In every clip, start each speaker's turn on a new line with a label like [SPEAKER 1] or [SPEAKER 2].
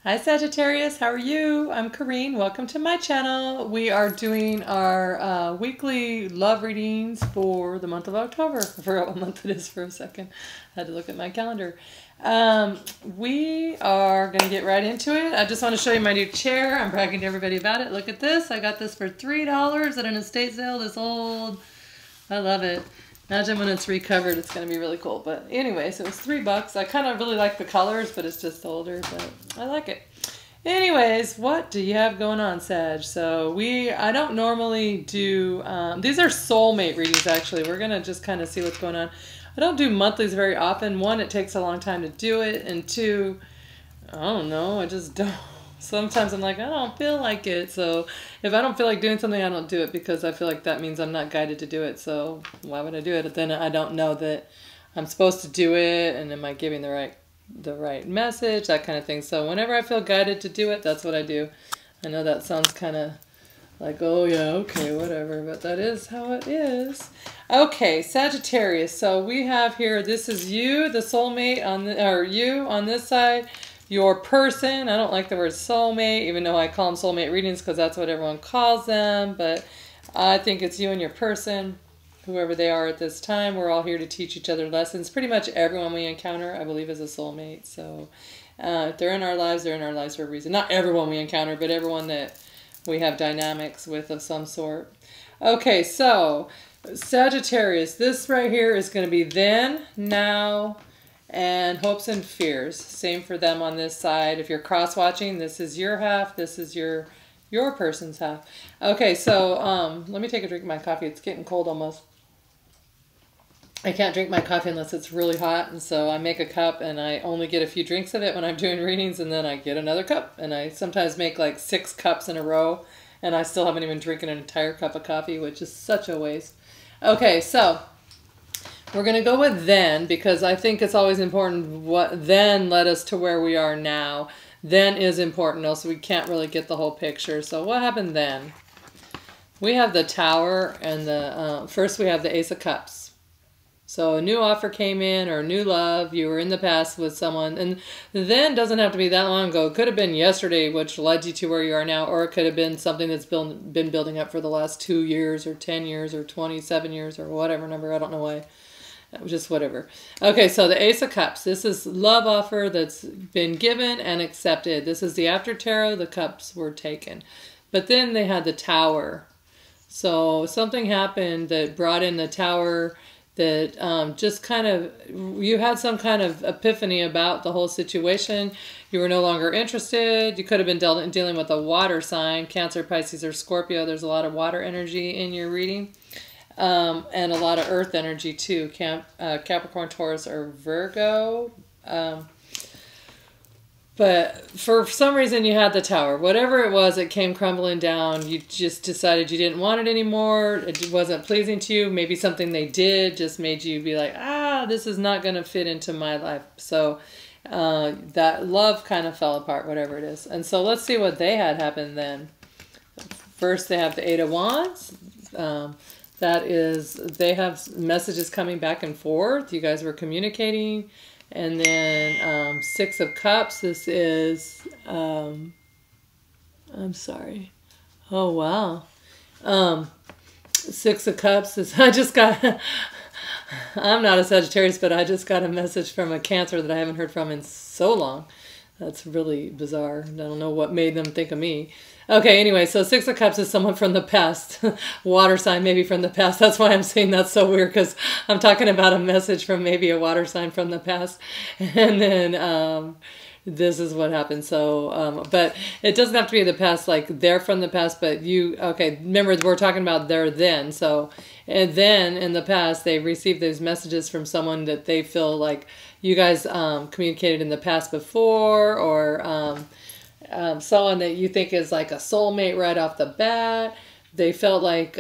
[SPEAKER 1] Hi Sagittarius, how are you? I'm Kareen. Welcome to my channel. We are doing our weekly love readings for the month of October. I forgot what month it is for a second. I had to look at my calendar. We are going to get right into it. I just want to show you my new chair. I'm bragging to everybody about it. Look at this. I got this for $3 at an estate sale. This old. I love it. Imagine when it's recovered, it's going to be really cool. But anyway, so it was $3. I kind of really like the colors, but it's just older, but I like it. Anyways, what do you have going on, Sag? So I don't normally do, these are soulmate readings, actually. We're going to just kind of see what's going on. I don't do monthlies very often. One, it takes a long time to do it. And two, I don't know, I just don't. Sometimes I'm like, I don't feel like it. So if I don't feel like doing something, I don't do it because I feel like that means I'm not guided to do it. So why would I do it? Then I don't know that I'm supposed to do it, and am I giving the right message, that kind of thing. So whenever I feel guided to do it, that's what I do. I know that sounds kind of like, oh yeah, okay, whatever, but that is how it is. Okay, Sagittarius. So we have here, this is you, the soulmate or you on this side. Your person. I don't like the word soulmate, even though I call them soulmate readings because that's what everyone calls them. But I think it's you and your person, whoever they are at this time. We're all here to teach each other lessons. Pretty much everyone we encounter, I believe, is a soulmate. So if they're in our lives, they're in our lives for a reason. Not everyone we encounter, but everyone that we have dynamics with of some sort. Okay, so Sagittarius, this right here is going to be then, now, and hopes and fears. Same for them on this side. If you're cross-watching, this is your half, this is your person's half. Okay, so let me take a drink of my coffee. It's getting cold almost. I can't drink my coffee unless it's really hot, and so I make a cup, and I only get a few drinks of it when I'm doing readings, and then I get another cup, and I sometimes make like 6 cups in a row, and I still haven't even drinking an entire cup of coffee, which is such a waste. Okay, so we're going to go with then, because I think it's always important what then led us to where we are now. Then is important, else we can't really get the whole picture. So what happened then? We have the Tower, and the first we have the Ace of Cups. So a new offer came in, or new love. You were in the past with someone, and then doesn't have to be that long ago. It could have been yesterday, which led you to where you are now, or it could have been something that's been building up for the last 2 years, or 10 years, or 27 years, or whatever number. I don't know why. Just whatever. Okay, so the Ace of Cups. This is love offer that's been given and accepted. This is the after tarot. The cups were taken. But then they had the Tower. So something happened that brought in the Tower that just kind of, you had some kind of epiphany about the whole situation. You were no longer interested. You could have been dealing with a water sign, Cancer, Pisces, or Scorpio. There's a lot of water energy in your reading. And a lot of earth energy too, Capricorn, Taurus, or Virgo. But for some reason you had the Tower. Whatever it was, it came crumbling down. You just decided you didn't want it anymore. It wasn't pleasing to you. Maybe something they did just made you be like, this is not going to fit into my life. So that love kind of fell apart, whatever it is. And so let's see what they had happen then. First they have the Eight of Wands. That is, they have messages coming back and forth. You guys were communicating. And then Six of Cups. This is, I'm sorry. Oh, wow. Six of Cups is, I just got, I'm not a Sagittarius, but I just got a message from a Cancer that I haven't heard from in so long. That's really bizarre. I don't know what made them think of me. Okay, anyway, so Six of Cups is someone from the past. Water sign, maybe from the past. That's why I'm saying that's so weird, because I'm talking about a message from maybe a water sign from the past. And then this is what happened. So, but it doesn't have to be the past, like they're from the past, but you, okay, remember we're talking about their then. So, and then in the past, they received those messages from someone that they feel like you guys communicated in the past before, or someone that you think is like a soulmate right off the bat. They felt like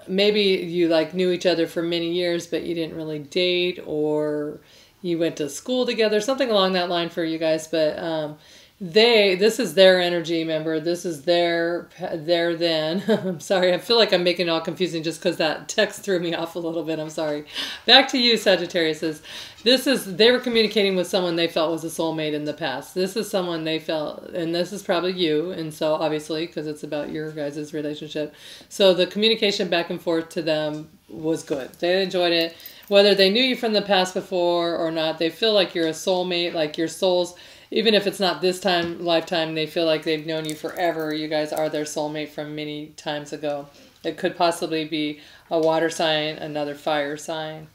[SPEAKER 1] maybe you like knew each other for many years, but you didn't really date, or you went to school together, something along that line for you guys. But this is their energy, remember, this is their then. I'm sorry, I feel like I'm making it all confusing just because that text threw me off a little bit. I'm sorry. Back to you, Sagittarius. They were communicating with someone they felt was a soulmate in the past. This is someone they felt, and this is probably you, and so obviously because it's about your guys' relationship, so the communication back and forth to them was good. They enjoyed it. Whether they knew you from the past before or not, they feel like you're a soulmate, like your souls. Even if it's not this lifetime, they feel like they've known you forever. You guys are their soulmate from many times ago. It could possibly be a water sign, another fire sign.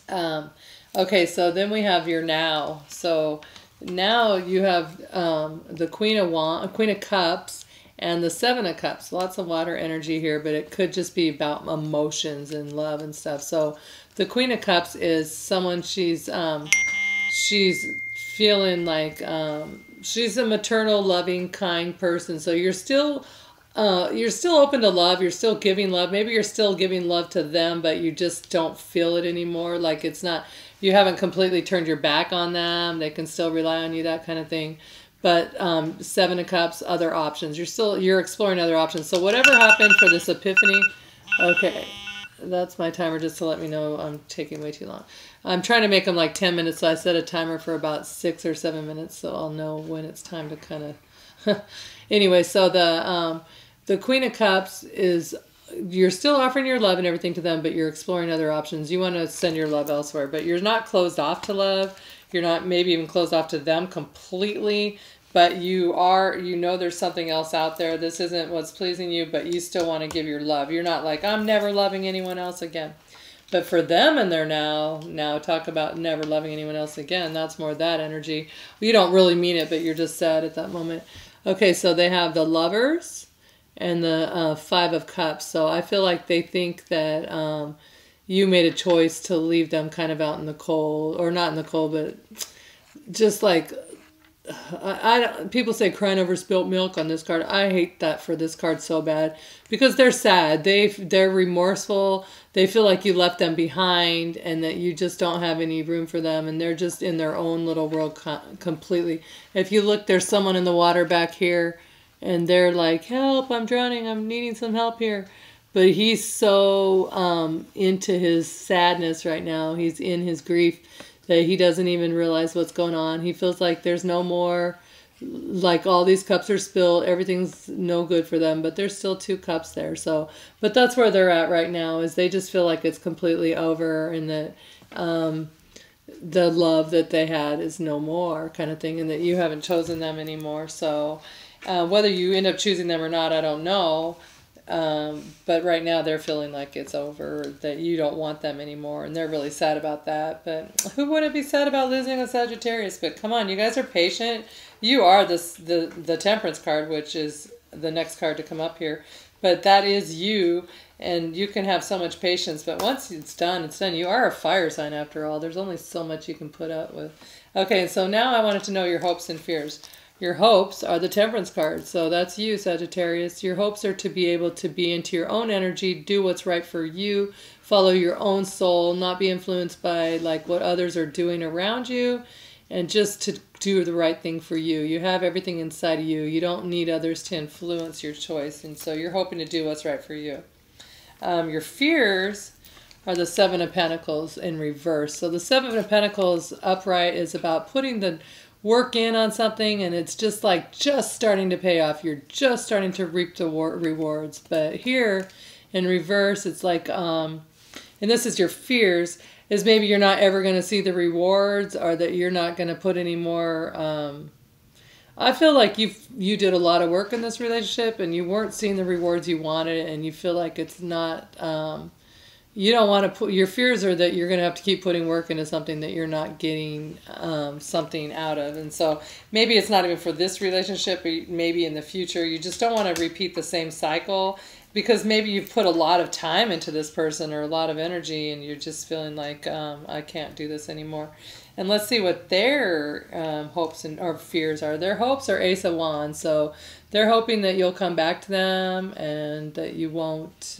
[SPEAKER 1] Okay, so then we have your now. So now you have the Queen of Cups and the Seven of Cups. Lots of water energy here, but it could just be about emotions and love and stuff. So the Queen of Cups is someone she's feeling like she's a maternal, loving, kind person. So you're still open to love. You're still giving love. Maybe you're still giving love to them, but you just don't feel it anymore. Like it's not, you haven't completely turned your back on them. They can still rely on you, that kind of thing. But Seven of Cups, other options. You're exploring other options. So whatever happened for this epiphany, okay. That's my timer just to let me know I'm taking way too long. I'm trying to make them like 10 minutes, so I set a timer for about 6 or 7 minutes, so I'll know when it's time to kind of... Anyway, so the Queen of Cups is, you're still offering your love and everything to them, but you're exploring other options. You want to send your love elsewhere, but you're not closed off to love. You're not maybe even closed off to them completely, but you know there's something else out there. This isn't what's pleasing you, but you still want to give your love. You're not like, I'm never loving anyone else again. But for them and their now talk about never loving anyone else again. That's more that energy. You don't really mean it, but you're just sad at that moment. Okay, so they have the Lovers and the Five of Cups. So I feel like they think that you made a choice to leave them kind of out in the cold, or not in the cold, but just like... people say crying over spilt milk on this card. I hate that for this card so bad because they're sad. They're remorseful. They feel like you left them behind and that you just don't have any room for them, and they're just in their own little world completely. If you look, there's someone in the water back here and they're like, help, I'm drowning, I'm needing some help here. But he's so into his sadness right now. He's in his grief that he doesn't even realize what's going on. He feels like there's no more, like all these cups are spilled, everything's no good for them, but there's still 2 cups there. So, but that's where they're at right now, is they just feel like it's completely over, and that the love that they had is no more kind of thing, and that you haven't chosen them anymore. So whether you end up choosing them or not, I don't know. But right now they're feeling like it's over, that you don't want them anymore, and they're really sad about that. But who wouldn't be sad about losing a Sagittarius? But come on, you guys are patient. You are the Temperance card, which is the next card to come up here. But that is you, and you can have so much patience. But once it's done, it's done. You are a fire sign after all. There's only so much you can put up with. Okay, so now I wanted to know your hopes and fears. Your hopes are the Temperance card. So that's you, Sagittarius. Your hopes are to be able to be into your own energy, do what's right for you, follow your own soul, not be influenced by like what others are doing around you, and just to do the right thing for you. You have everything inside of you. You don't need others to influence your choice. And so you're hoping to do what's right for you. Your fears are the Seven of Pentacles in reverse. So the Seven of Pentacles upright is about putting the work in on something, and it's just like just starting to pay off. You're just starting to reap the rewards. But here in reverse, it's like, and this is your fears, is maybe you're not ever going to see the rewards, or that you're not going to put any more. I feel like you did a lot of work in this relationship and you weren't seeing the rewards you wanted, and you feel like it's not, you don't want to put, your fears are that you're going to have to keep putting work into something that you're not getting something out of. And so maybe it's not even for this relationship, but maybe in the future, you just don't want to repeat the same cycle, because maybe you've put a lot of time into this person or a lot of energy, and you're just feeling like, I can't do this anymore. And let's see what their hopes or fears are. Their hopes are Ace of Wands. So they're hoping that you'll come back to them, and that you won't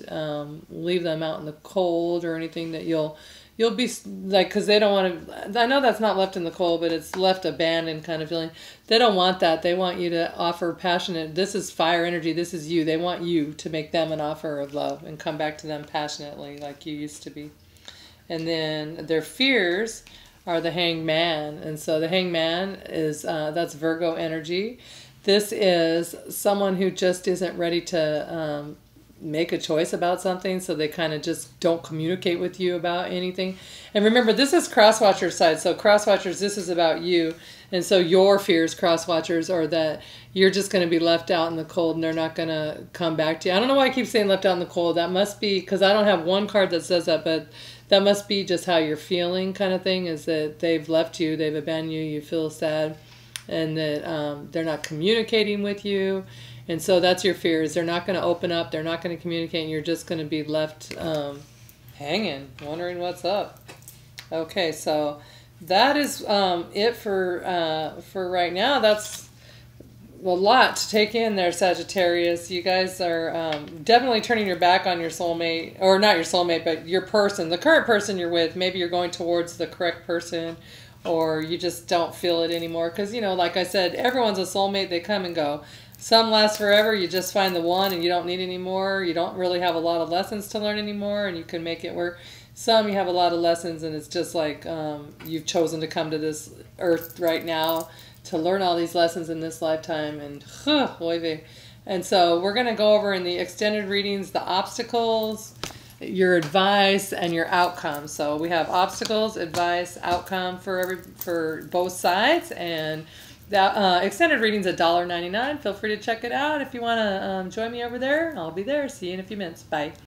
[SPEAKER 1] leave them out in the cold or anything, that you'll you'll be like, because they don't want to, I know that's not left in the cold, but it's left abandoned kind of feeling. They don't want that. They want you to offer passionate, this is fire energy, this is you. They want you to make them an offer of love and come back to them passionately like you used to be. And then their fears are the hangman. And so the hangman is, that's Virgo energy. This is someone who just isn't ready to make a choice about something, so they kind of just don't communicate with you about anything. And remember, this is crosswatcher side, so crosswatchers, this is about you. And so your fears, crosswatchers, are that you're just going to be left out in the cold and they're not going to come back to you. I don't know why I keep saying left out in the cold. That must be, because I don't have one card that says that, but that must be just how you're feeling kind of thing, is that they've left you, they've abandoned you, you feel sad, and that they're not communicating with you. And so that's your fears. They're not going to open up. They're not going to communicate. And you're just going to be left hanging, wondering what's up. Okay, so that is it for right now. That's a lot to take in there, Sagittarius. You guys are definitely turning your back on your soulmate, or not your soulmate, but your person, the current person you're with. Maybe you're going towards the correct person, or you just don't feel it anymore. Because, you know, like I said, everyone's a soulmate. They come and go. Some last forever. You just find the one and you don't need any more. You don't really have a lot of lessons to learn anymore, and you can make it work. Some you have a lot of lessons, and it's just like you've chosen to come to this earth right now to learn all these lessons in this lifetime. And and so we're going to go over in the extended readings the obstacles, your advice, and your outcome. So we have obstacles, advice, outcome for both sides. And that extended reading's $1.99. Feel free to check it out if you want to join me over there. I'll be there. See you in a few minutes. Bye.